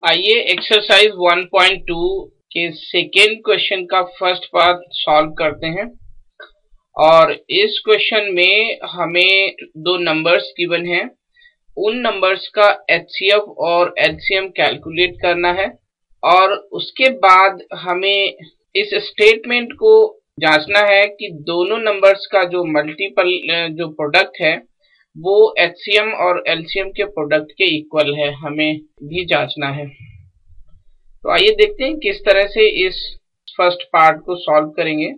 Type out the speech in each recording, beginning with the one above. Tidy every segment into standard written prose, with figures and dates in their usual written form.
आइए एक्सरसाइज 1.2 के second question का फर्स्ट पार्ट सॉल्व करते हैं। और इस क्वेश्चन में हमें दो नंबर्स गिवन हैं, उन नंबर्स का एचसीएफ और एलसीएम कैलकुलेट करना है और उसके बाद हमें इस स्टेटमेंट को जांचना है कि दोनों नंबर्स का जो मल्टीपल जो प्रोडक्ट है वो एचसीएम और एलसीएम के प्रोडक्ट के इक्वल है, हमें भी जांचना है। तो आइए देखते हैं किस तरह से इस फर्स्ट पार्ट को सॉल्व करेंगे।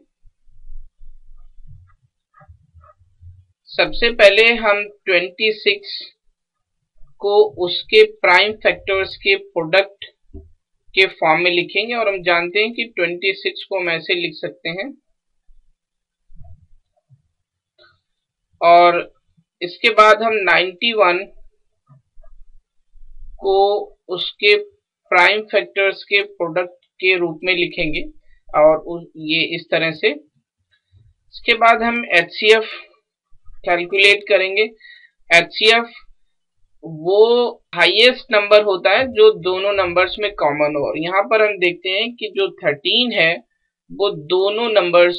सबसे पहले हम 26 को उसके प्राइम फैक्टर्स के प्रोडक्ट के फॉर्म में लिखेंगे और हम जानते हैं कि 26 को हम ऐसे लिख सकते हैं और इसके बाद हम 91 को उसके प्राइम फैक्टर्स के प्रोडक्ट के रूप में लिखेंगे और ये इस तरह से। इसके बाद हम एचसीएफ कैलकुलेट करेंगे। एचसीएफ वो हाईएस्ट नंबर होता है जो दोनों नंबर्स में कॉमन हो, और यहाँ पर हम देखते हैं कि जो 13 है वो दोनों नंबर्स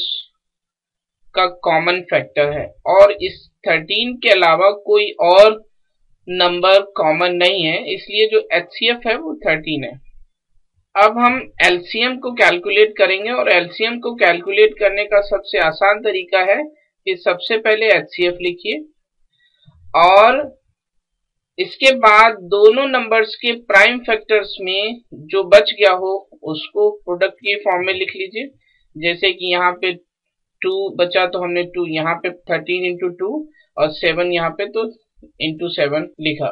का कॉमन फैक्टर है और इस 13 के अलावा कोई और नंबर कॉमन नहीं है, इसलिए जो एचसीएफ है वो 13 है। अब हम एलसीएम को कैलकुलेट करेंगे और एलसीएम को कैलकुलेट करने का सबसे आसान तरीका है कि सबसे पहले एचसीएफ लिखिए और इसके बाद दोनों नंबर्स के प्राइम फैक्टर्स में जो बच गया हो उसको प्रोडक्ट के फॉर्म में लिख लीजिए। जैसे कि यहाँ पे 2 बचा तो हमने 2 यहाँ पे 13 इंटू 2 और 7 यहाँ पे तो इंटू 7 लिखा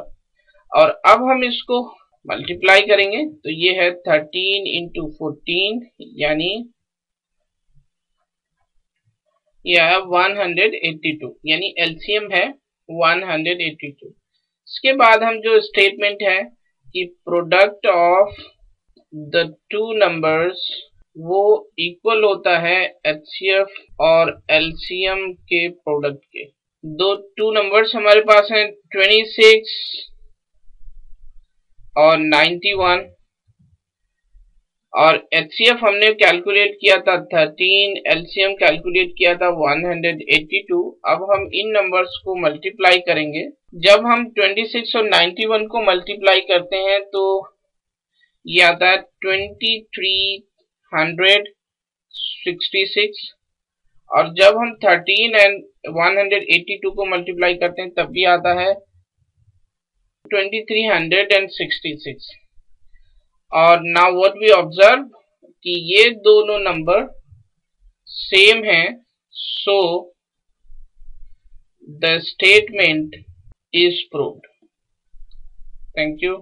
और अब हम इसको मल्टीप्लाई करेंगे तो ये है 13 इंटू 14 यानी यह 182 यानी एलसीएम है 182। इसके बाद हम जो स्टेटमेंट है कि product of the two numbers वो इक्वल होता है एचसीएफ और एलसीएम के प्रोडक्ट के। दो टू नंबर्स हमारे पास हैं 26 और 91 और एचसीएफ हमने कैलकुलेट किया था 13, एलसीएम कैलकुलेट किया था 182। अब हम इन नंबर्स को मल्टीप्लाई करेंगे। जब हम 26 और 91 को मल्टीप्लाई करते हैं तो ये आता है 2366 और जब हम 13 एंड 182 को मल्टीप्लाई करते हैं तब भी आता है 2366। और नाउ व्हाट वी ऑब्जर्व कि ये दोनों नंबर सेम हैं, so the statement is proved. Thank you.